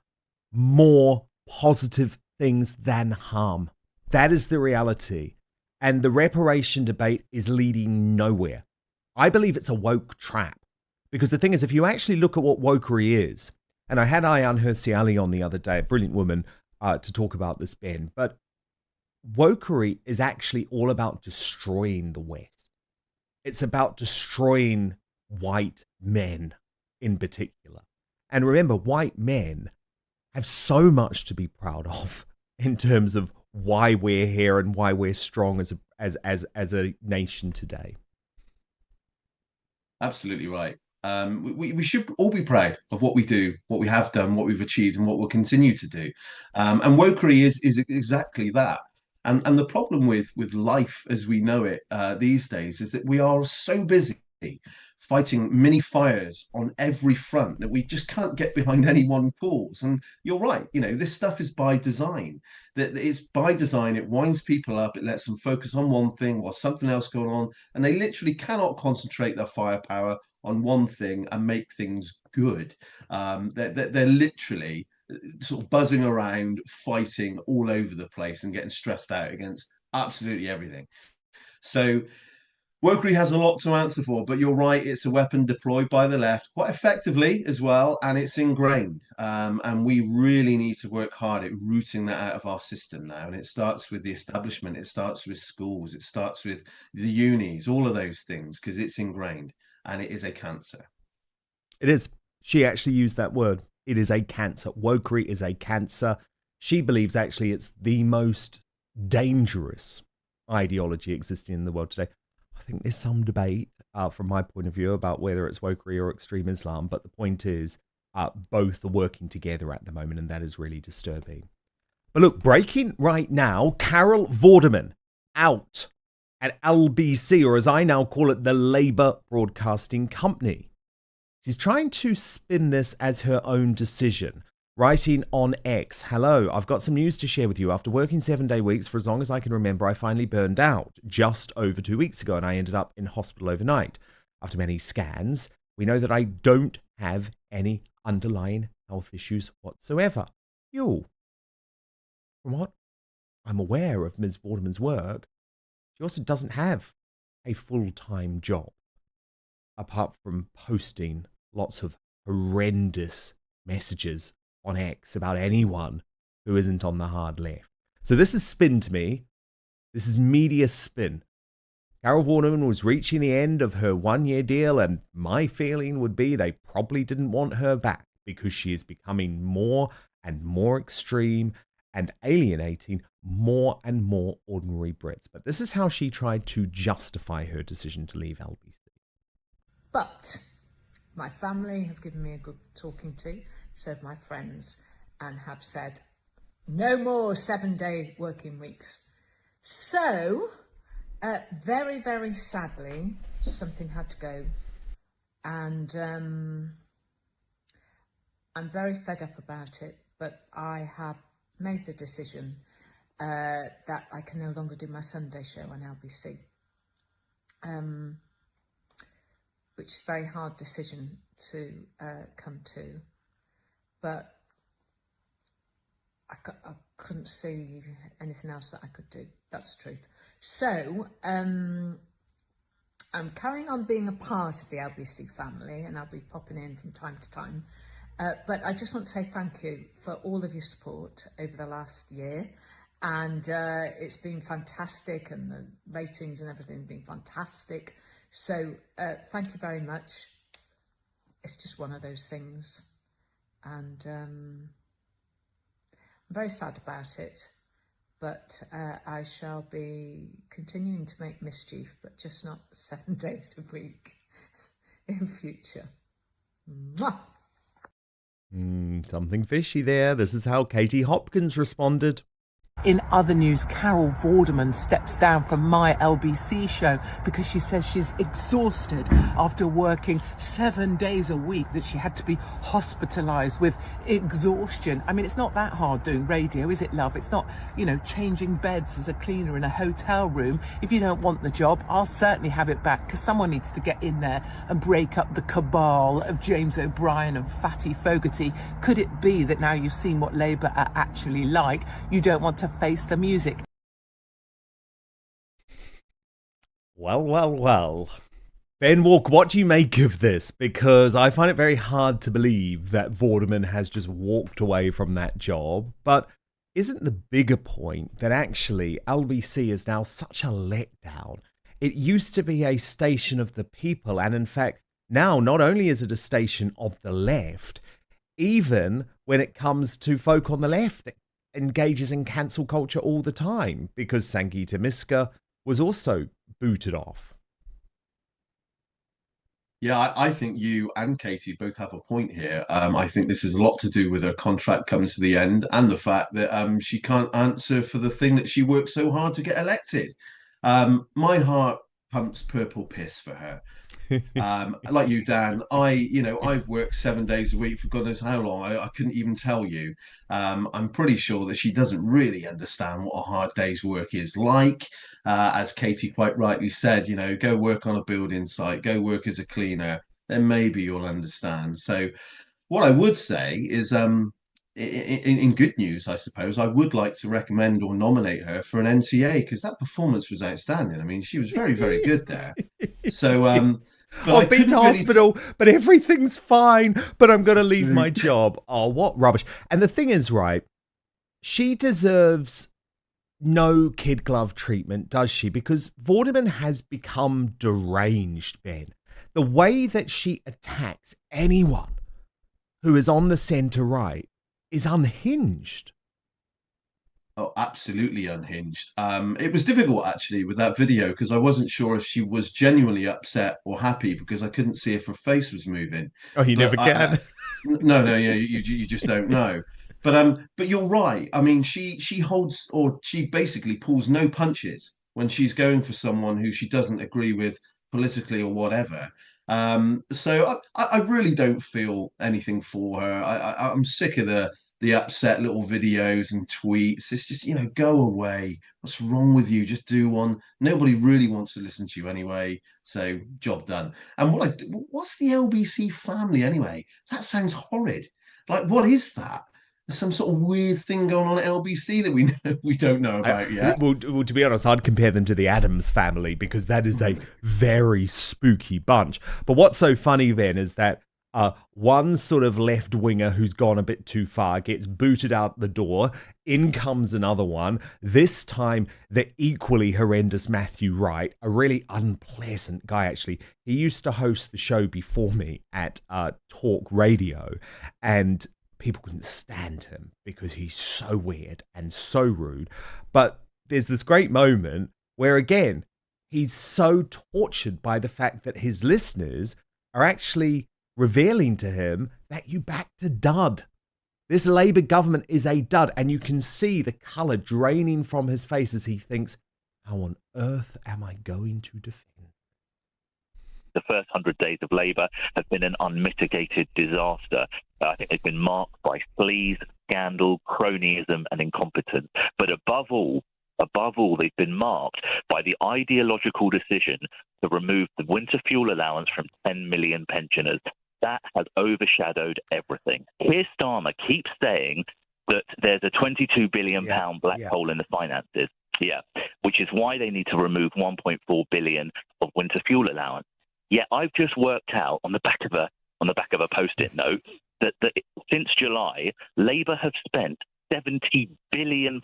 more positive things than harm. That is the reality. And the reparation debate is leading nowhere. I believe it's a woke trap. Because the thing is, if you actually look at what wokery is, and I had Ayaan Hirsi Ali on the other day, a brilliant woman, to talk about this, Ben, but wokery is actually all about destroying the West. It's about destroying white men in particular. And remember, white men have so much to be proud of in terms of why we're here and why we're strong as a nation today. Absolutely right. We should all be proud of what we do, what we have done, what we've achieved, and what we'll continue to do. And wokery is exactly that. And the problem with life as we know it these days is that we are so busy fighting mini fires on every front that we just can't get behind any one cause. And you're right, this stuff is by design. That it's by design. It winds people up. It lets them focus on one thing while something else going on, and they literally cannot concentrate their firepower on one thing and make things good. They're literally sort of buzzing around, fighting all over the place and getting stressed out against absolutely everything. So wokery has a lot to answer for, but you're right, it's a weapon deployed by the left quite effectively as well, and it's ingrained. And we really need to work hard at rooting that out of our system now. And it starts with the establishment, it starts with schools, it starts with the unis, all of those things, because it's ingrained and it is a cancer. It is. She actually used that word. It is a cancer. Wokery is a cancer. She believes actually it's the most dangerous ideology existing in the world today. I think there's some debate from my point of view about whether it's wokery or extreme Islam, but the point is both are working together at the moment, and that is really disturbing. But look, breaking right now, Carol Vorderman out at LBC, or as I now call it, the Labour Broadcasting Company. She's trying to spin this as her own decision, writing on X, "Hello, I've got some news to share with you. After working 7-day weeks for as long as I can remember, I finally burned out just over 2 weeks ago, and I ended up in hospital overnight. After many scans, we know that I don't have any underlying health issues whatsoever." From what I'm aware of Ms. Vorderman's work, she also doesn't have a full-time job, apart from posting lots of horrendous messages on X about anyone who isn't on the hard left. So this is spin to me. This is media spin. Carol Vorderman was reaching the end of her 1-year deal, and my feeling would be they probably didn't want her back because she is becoming more and more extreme and alienating more and more ordinary Brits. But this is how she tried to justify her decision to leave LBC. But my family have given me a good talking to, so have my friends, and have said, no more 7-day working weeks. So Very, very sadly, something had to go, and I'm very fed up about it, but I have made the decision that I can no longer do my Sunday show on LBC, which is a very hard decision to come to, but I couldn't see anything else that I could do. That's the truth. So I'm carrying on being a part of the LBC family, and I'll be popping in from time to time. But I just want to say thank you for all of your support over the last year. And it's been fantastic, and the ratings and everything have been fantastic. So thank you very much. It's just one of those things. And I'm very sad about it. But I shall be continuing to make mischief, but just not 7 days a week in future. Mwah! Something fishy there. This is how Katie Hopkins responded. In other news, Carol Vorderman steps down from my LBC show because she says she's exhausted after working 7 days a week, that she had to be hospitalised with exhaustion. I mean, it's not that hard doing radio, is it, love? It's not, changing beds as a cleaner in a hotel room. If you don't want the job, I'll certainly have it back, because someone needs to get in there and break up the cabal of James O'Brien and Fatty Fogarty. Could it be that now you've seen what Labour are actually like, you don't want to face the music? Well. Ben Walker, what do you make of this? Because I find it very hard to believe that Vorderman has just walked away from that job. But isn't the bigger point that actually LBC is now such a letdown? It used to be a station of the people, and in fact, now not only is it a station of the left, even when it comes to folk on the left, it engages in cancel culture all the time, because Sangeeta Miska was also booted off. Yeah, I think you and Katie both have a point here. I think this is a lot to do with her contract coming to the end, and the fact that she can't answer for the thing that she worked so hard to get elected. My heart pumps purple piss for her. Like you, Dan, I've worked 7 days a week for God knows how long. I couldn't even tell you. I'm pretty sure that she doesn't really understand what a hard day's work is like. As Katie quite rightly said, go work on a building site, go work as a cleaner, then maybe you'll understand. So what I would say is, in good news, I suppose, I would like to recommend or nominate her for an NCA, because that performance was outstanding. I mean, she was very, very good there. So, I've been to hospital, but everything's fine, but I'm going to leave my job. Oh, what rubbish. And the thing is, right, she deserves no kid glove treatment, does she? Because Vorderman has become deranged, Ben. The way that she attacks anyone who is on the centre right is unhinged. Oh, absolutely unhinged. It was difficult, actually, with that video, because I wasn't sure if she was genuinely upset or happy, because I couldn't see if her face was moving. Oh, you never can. No, yeah, you just don't know. But you're right. I mean, she holds, or she basically pulls no punches when she's going for someone who she doesn't agree with politically or whatever. So I really don't feel anything for her. I'm sick of the upset little videos and tweets. It's just, go away. What's wrong with you? Just do one. Nobody really wants to listen to you anyway. So job done. And what's the LBC family anyway? That sounds horrid. Like, what is that? There's some sort of weird thing going on at LBC that we don't know about yet. Well, to be honest, I'd compare them to the Addams family, because that is a very spooky bunch. But what's so funny then is that one sort of left winger who's gone a bit too far gets booted out the door. In comes another one. This time, the equally horrendous Matthew Wright, a really unpleasant guy, actually. He used to host the show before me at Talk Radio, and people couldn't stand him because he's so weird and so rude. But there's this great moment where, again, he's so tortured by the fact that his listeners are actually revealing to him that you backed a dud. This Labour government is a dud, and you can see the colour draining from his face as he thinks, How on earth am I going to defend? The first 100 days of Labour have been an unmitigated disaster. I think they've been marked by fleas, scandal, cronyism and incompetence. But above all, they've been marked by the ideological decision to remove the winter fuel allowance from 10 million pensioners. That has overshadowed everything. Keir Starmer keeps saying that there's a £22 billion black hole in the finances. Yeah, which is why they need to remove 1.4 billion of winter fuel allowance. Yeah, I've just worked out on the back of a post-it note that since July, Labour have spent £70 billion,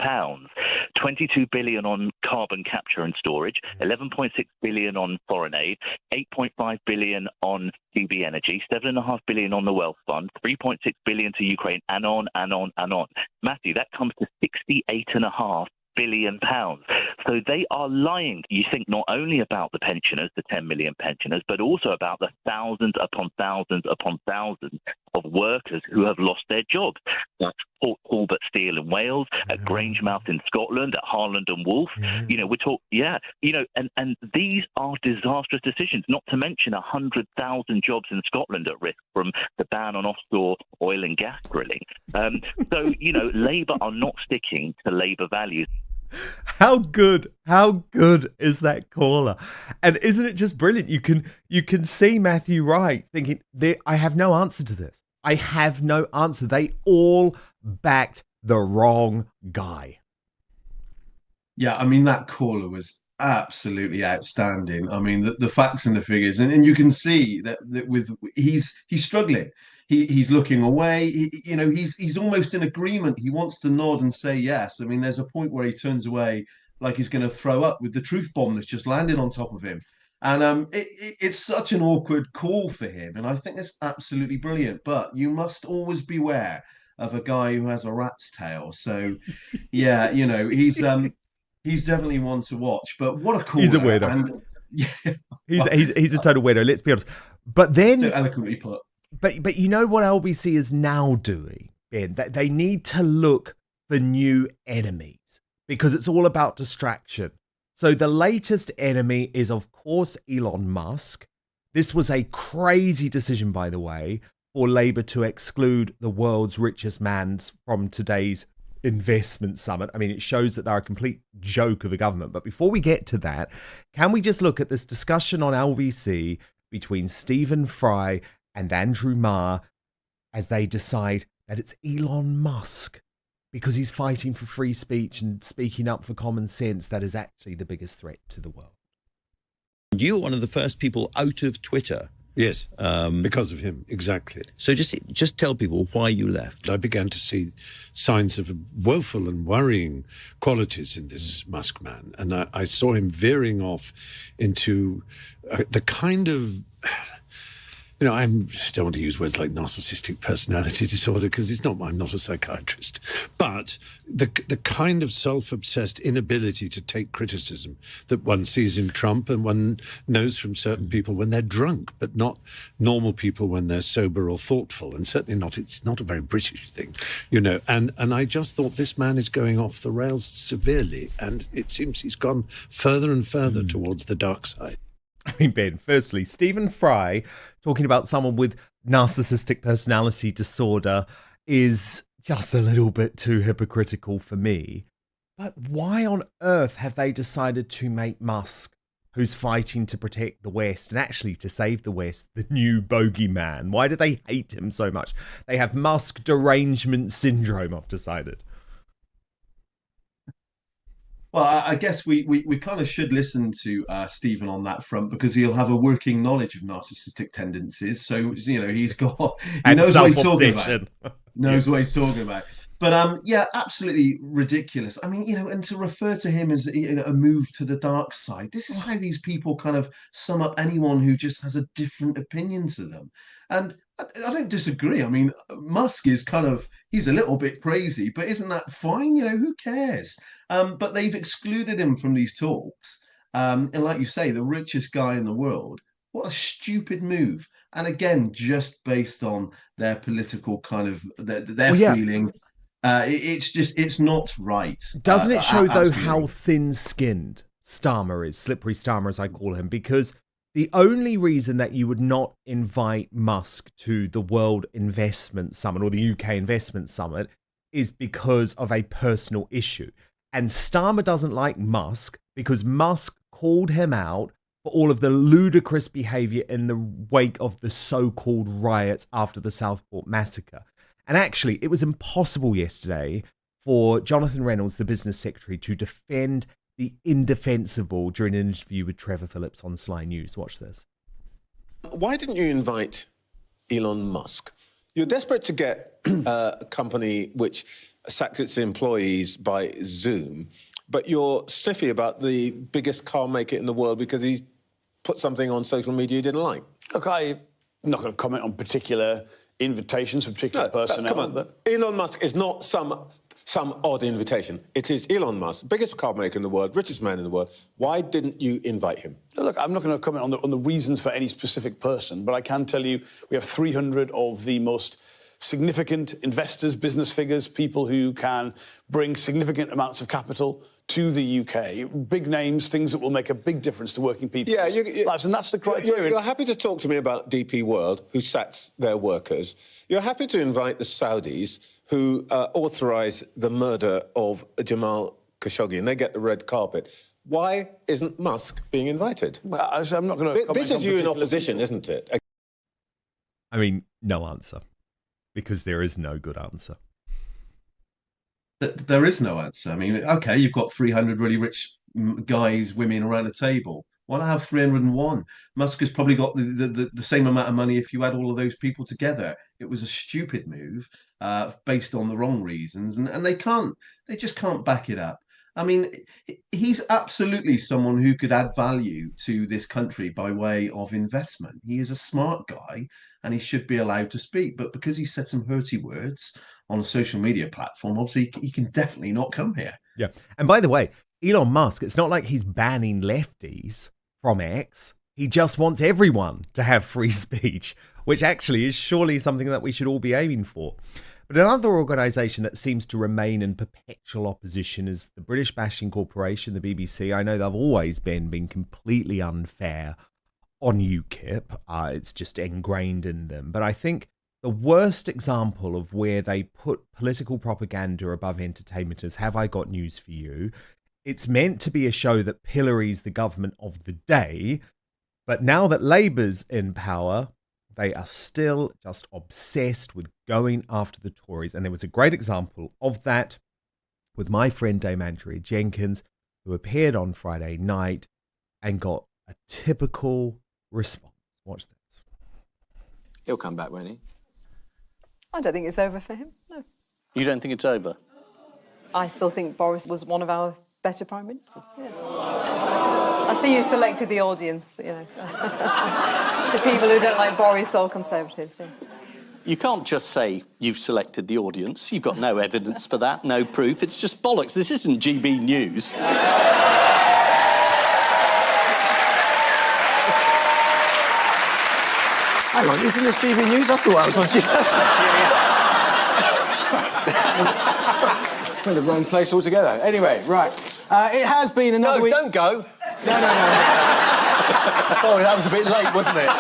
22 billion on carbon capture and storage, 11.6 billion on foreign aid, 8.5 billion on DB energy, 7.5 billion on the wealth fund, 3.6 billion to Ukraine, and on and on and on. Matthew, that comes to 68.5 billion pounds. So they are lying, you think, not only about the pensioners, the 10 million pensioners, but also about the thousands upon thousands upon thousands of workers who have lost their jobs. That's Port Talbot Steel in Wales, at Grangemouth in Scotland, at Harland and Wolff. You know, and these are disastrous decisions, not to mention 100,000 jobs in Scotland at risk from the ban on offshore oil and gas drilling. So, Labour are not sticking to Labour values. How good is that caller? And isn't it just brilliant? You can see Matthew Wright thinking, I have no answer to this. I have no answer. They all backed the wrong guy. Yeah, I mean, that caller was absolutely outstanding. I mean, the facts and the figures, and you can see that with he's struggling. He's looking away. He's almost in agreement. He wants to nod and say yes. I mean, there's a point where he turns away like he's going to throw up with the truth bomb that's just landed on top of him. And it's such an awkward call for him. And I think it's absolutely brilliant. But you must always beware of a guy who has a rat's tail. So, yeah, he's definitely one to watch. But what a call! He's a weirdo. And, yeah, he's a total weirdo. Let's be honest. But then, so eloquently put. But you know what LBC is now doing, Ben? That they need to look for new enemies because it's all about distraction. So the latest enemy is, of course, Elon Musk. This was a crazy decision, by the way, for Labour to exclude the world's richest man from today's investment summit. I mean, it shows that they're a complete joke of a government. But before we get to that, can we just look at this discussion on LBC between Stephen Fry and Andrew Marr as they decide that it's Elon Musk, because he's fighting for free speech and speaking up for common sense, that is actually the biggest threat to the world. You were one of the first people out of Twitter. Yes, because of him, exactly. So just tell people why you left. I began to see signs of woeful and worrying qualities in this Musk man. And I saw him veering off into the kind of... I don't want to use words like narcissistic personality disorder because I'm not a psychiatrist. But the kind of self-obsessed inability to take criticism that one sees in Trump and one knows from certain people when they're drunk, but not normal people when they're sober or thoughtful. And certainly it's not a very British thing, And I just thought this man is going off the rails severely. And it seems he's gone further and further towards the dark side. I mean, Ben, firstly, Stephen Fry talking about someone with narcissistic personality disorder is just a little bit too hypocritical for me. But why on earth have they decided to make Musk, who's fighting to protect the West and actually to save the West, the new bogeyman? Why do they hate him so much? They have Musk derangement syndrome, I've decided. Well, I guess we kind of should listen to Stephen on that front because he'll have a working knowledge of narcissistic tendencies. So, he knows what he's talking about. Knows what he's talking about. But absolutely ridiculous. I mean, and to refer to him as a move to the dark side, this is how these people kind of sum up anyone who just has a different opinion to them. And I don't disagree. I mean, Musk is he's a little bit crazy, but isn't that fine? Who cares? But they've excluded him from these talks. And like you say, the richest guy in the world. What a stupid move. And again, just based on their political kind of their feeling. It's not right. Doesn't it show, though, how thin-skinned Starmer is, Slippery Starmer as I call him, because the only reason that you would not invite Musk to the World Investment Summit or the UK Investment Summit is because of a personal issue. And Starmer doesn't like Musk because Musk called him out for all of the ludicrous behavior in the wake of the so-called riots after the Southport massacre. And actually, it was impossible yesterday for Jonathan Reynolds, the business secretary, to defend the indefensible during an interview with Trevor Phillips on Sly News. Watch this. Why didn't you invite Elon Musk? You're desperate to get a company which sacks its employees by Zoom, but you're stiffy about the biggest car maker in the world because he put something on social media you didn't like. Look, I'm not going to comment on particular invitations from particular personnel. Come on, but Elon Musk is not some odd invitation. It is Elon Musk, biggest car maker in the world, richest man in the world. Why didn't you invite him? Look, I'm not going to comment on the reasons for any specific person, but I can tell you we have 300 of the most significant investors, business figures, people who can bring significant amounts of capital to the UK. Big names, things that will make a big difference to working people's lives, and that's the criteria. You're happy to talk to me about DP World, who sacks their workers. You're happy to invite the Saudis, who authorise the murder of Jamal Khashoggi, and they get the red carpet. Why isn't Musk being invited? Well, I'm not going to. This is you in opposition, isn't it? I mean, no answer, because there is no good answer. There is no answer. I mean, okay, you've got 300 really rich guys, women around a table. Why not have 301? Musk has probably got the same amount of money if you add all of those people together. It was a stupid move based on the wrong reasons, and they just can't back it up. I mean, he's absolutely someone who could add value to this country by way of investment. He is a smart guy and he should be allowed to speak. But because he said some hurty words on a social media platform, obviously he can definitely not come here. Yeah. And by the way, Elon Musk, it's not like he's banning lefties from X. He just wants everyone to have free speech, which actually is surely something that we should all be aiming for. But another organisation that seems to remain in perpetual opposition is the British Bashing Corporation, the BBC. I know they've always been completely unfair on UKIP. It's just ingrained in them. But I think the worst example of where they put political propaganda above entertainment is Have I Got News for You? It's meant to be a show that pillories the government of the day. But now that Labour's in power, they are still just obsessed with going after the Tories. And there was a great example of that with my friend Dame Andrea Jenkins, who appeared on Friday night and got a typical response. Watch this. He'll come back, won't he? I don't think it's over for him, no. You don't think it's over? I still think Boris was one of our better prime ministers, yeah. I see you selected the audience, you know. The people who don't like Boris are Conservatives, yeah. You can't just say you've selected the audience. You've got no evidence for that, no proof. It's just bollocks. This isn't GB News. Hang on, isn't this GB News? I thought I was on GB. We're in the wrong place altogether. Anyway, right. It has been another week... No, don't go. No. Sorry, that was a bit late, wasn't it?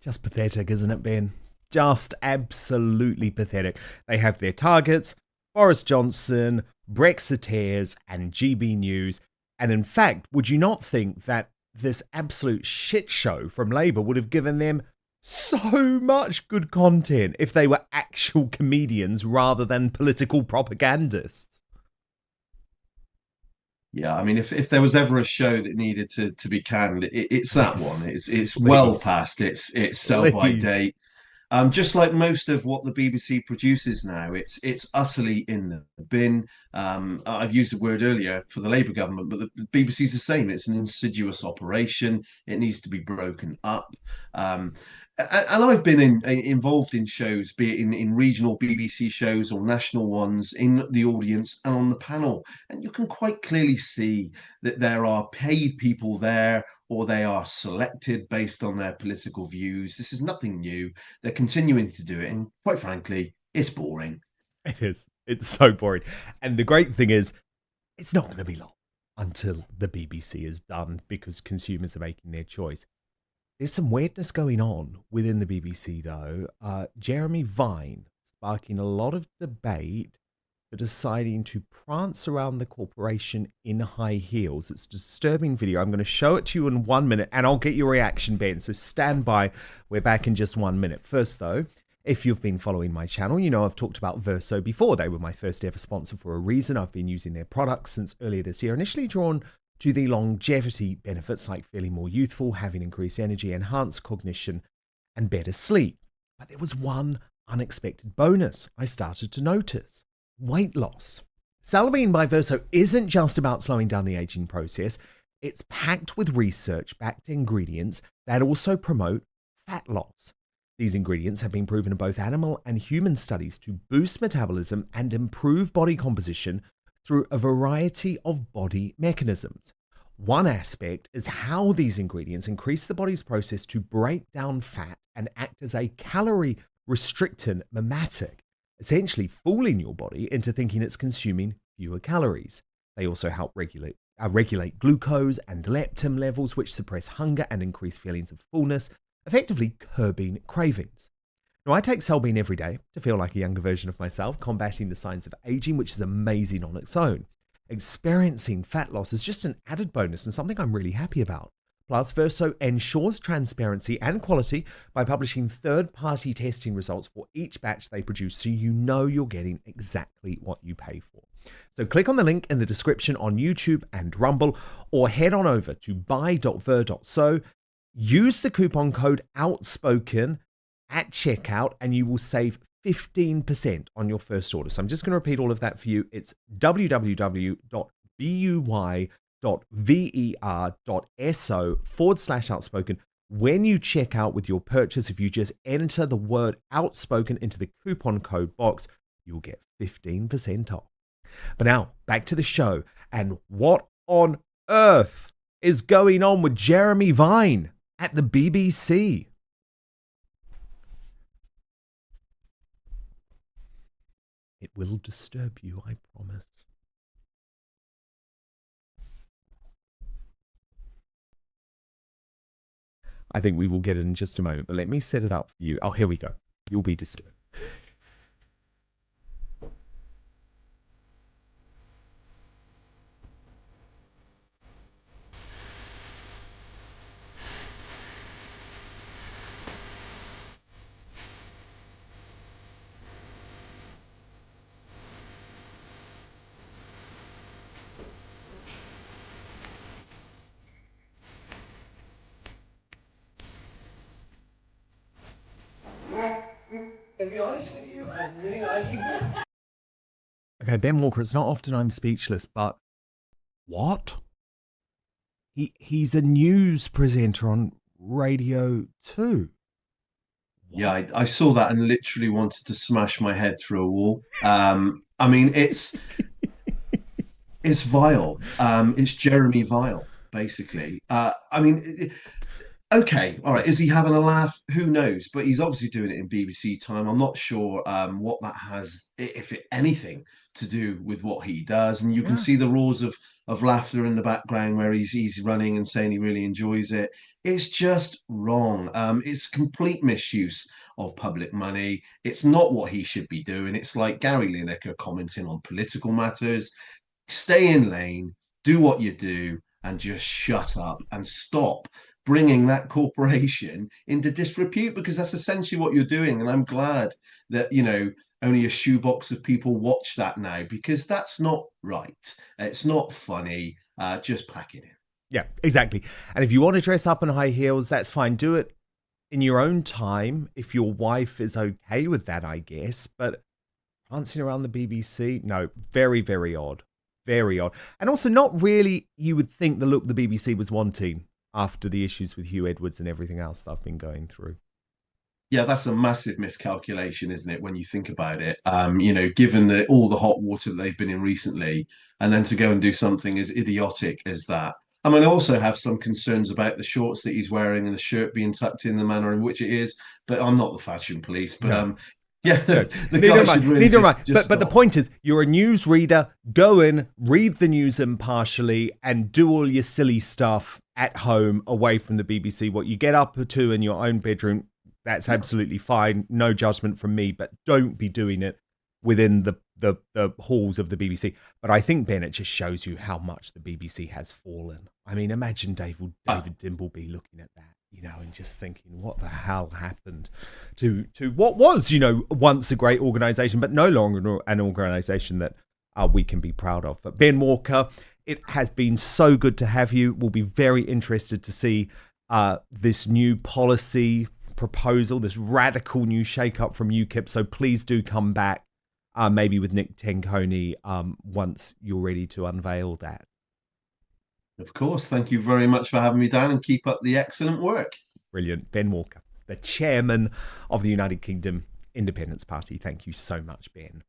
Just pathetic, isn't it, Ben? Just absolutely pathetic. They have their targets, Boris Johnson, Brexiteers, and GB News. And in fact, would you not think that this absolute shit show from Labour would have given them so much good content if they were actual comedians rather than political propagandists? Yeah, I mean, if there was ever a show that needed to be canned, it's that one. It's well past its sell-by date. Just like most of what the BBC produces now, it's utterly in the bin. I've used the word earlier for the Labour government, but the BBC's the same. It's an insidious operation. It needs to be broken up. And I've been involved in shows, be it in regional BBC shows or national ones, in the audience and on the panel. And you can quite clearly see that there are paid people there, or they are selected based on their political views. This is nothing new. They're continuing to do it. And quite frankly, it's boring. It is. It's so boring. And the great thing is, it's not going to be long until the BBC is done because consumers are making their choice. There's some weirdness going on within the BBC, though. Jeremy Vine sparking a lot of debate for deciding to prance around the corporation in high heels. It's a disturbing video. I'm going to show it to you in 1 minute, and I'll get your reaction, Ben. So stand by. We're back in just 1 minute. First, though, if you've been following my channel, you know I've talked about Verso before. They were my first ever sponsor for a reason. I've been using their products since earlier this year, initially drawn to the longevity benefits like feeling more youthful, having increased energy, enhanced cognition, and better sleep. But there was one unexpected bonus I started to notice: weight loss. Salabine by Verso isn't just about slowing down the aging process. It's packed with research-backed ingredients that also promote fat loss. These ingredients have been proven in both animal and human studies to boost metabolism and improve body composition through a variety of body mechanisms. One aspect is how these ingredients increase the body's process to break down fat and act as a calorie restricting mimetic, essentially fooling your body into thinking it's consuming fewer calories. They also help regulate glucose and leptin levels, which suppress hunger and increase feelings of fullness, effectively curbing cravings. Now, I take Salbine every day to feel like a younger version of myself, combating the signs of aging, which is amazing on its own. Experiencing fat loss is just an added bonus and something I'm really happy about. Plus, Verso ensures transparency and quality by publishing third-party testing results for each batch they produce, so you know you're getting exactly what you pay for. So click on the link in the description on YouTube and Rumble, or head on over to buy.ver.so. Use the coupon code OUTSPOKEN at checkout and you will save 15% on your first order. So I'm just going to repeat all of that for you. It's www.buy.ver.so/outspoken. When you check out with your purchase, if you just enter the word outspoken into the coupon code box, you'll get 15% off. But now back to the show, and what on earth is going on with Jeremy Vine at the BBC? It will disturb you, I promise. I think we will get it in just a moment, but let me set it up for you. Oh, here we go. You'll be disturbed. To be honest with you, I'm really liking it. Okay, Ben Walker, it's not often I'm speechless, but what? He's a news presenter on Radio 2. Yeah, I saw that and literally wanted to smash my head through a wall. I mean, it's vile. It's Jeremy Vile, basically. I mean, okay, all right. Is he having a laugh? Who knows? But he's obviously doing it in BBC time. I'm not sure what that has, if it anything, to do with what he does. And you can see the roars of laughter in the background where he's running and saying he really enjoys it. It's just wrong. It's complete misuse of public money. It's not what he should be doing. It's like Gary Lineker commenting on political matters. Stay in lane, do what you do, and just shut up and stop bringing that corporation into disrepute, because that's essentially what you're doing. And I'm glad that, you know, only a shoebox of people watch that now, because that's not right. It's not funny. Just pack it in. Yeah, exactly. And if you want to dress up in high heels, that's fine. Do it in your own time if your wife is okay with that, I guess. But prancing around the BBC, no, very, very odd. Very odd. And also not really, you would think, the look the BBC was wanting after the issues with Hugh Edwards and everything else that I've been going through. Yeah, that's a massive miscalculation, isn't it, when you think about it? You know, given all the hot water that they've been in recently, and then to go and do something as idiotic as that. I mean, I also have some concerns about the shorts that he's wearing and the shirt being tucked in the manner in which it is, but I'm not the fashion police. But Yeah, No, the neither guy am I. should really Neither am I. just But the stop. point is, you're a news reader. Go in, read the news impartially, and do all your silly stuff at home, away from the BBC. What you get up to in your own bedroom, that's absolutely fine. No judgment from me. But don't be doing it within the halls of the BBC. But I think, Ben, it just shows you how much the BBC has fallen. I mean, imagine David Dimbleby looking at that, and just thinking, what the hell happened to what was, once a great organisation, but no longer an organisation that we can be proud of. But Ben Walker, it has been so good to have you. We'll be very interested to see this new policy proposal, this radical new shake-up from UKIP. So please do come back, maybe with Nick Tenconi, once you're ready to unveil that. Of course. Thank you very much for having me down, and keep up the excellent work. Brilliant. Ben Walker, the chairman of the United Kingdom Independence Party. Thank you so much, Ben.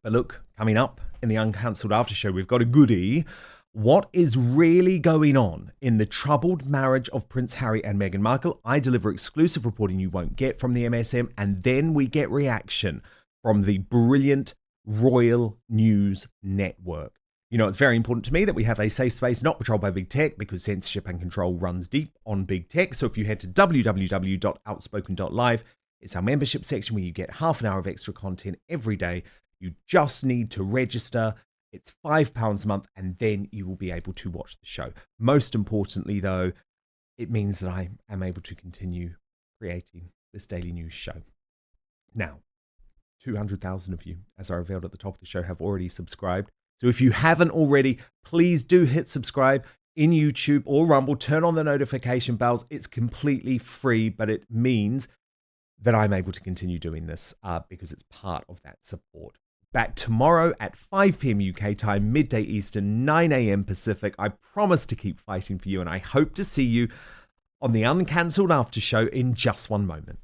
But look, coming up in the Uncancelled After Show, we've got a goodie. What is really going on in the troubled marriage of Prince Harry and Meghan Markle? I deliver exclusive reporting you won't get from the MSM, and then we get reaction from the brilliant Royal News Network. It's very important to me that we have a safe space not controlled by big tech, because censorship and control runs deep on big tech. So if you head to www.outspoken.live, it's our membership section where you get half an hour of extra content every day. You just need to register. It's £5 a month, and then you will be able to watch the show. Most importantly, though, it means that I am able to continue creating this daily news show. Now, 200,000 of you, as I revealed at the top of the show, have already subscribed. So if you haven't already, please do hit subscribe in YouTube or Rumble. Turn on the notification bells. It's completely free, but it means that I'm able to continue doing this because it's part of that support. Back tomorrow at 5 p.m. UK time, midday Eastern, 9 a.m. Pacific. I promise to keep fighting for you, and I hope to see you on the Uncancelled After Show in just one moment.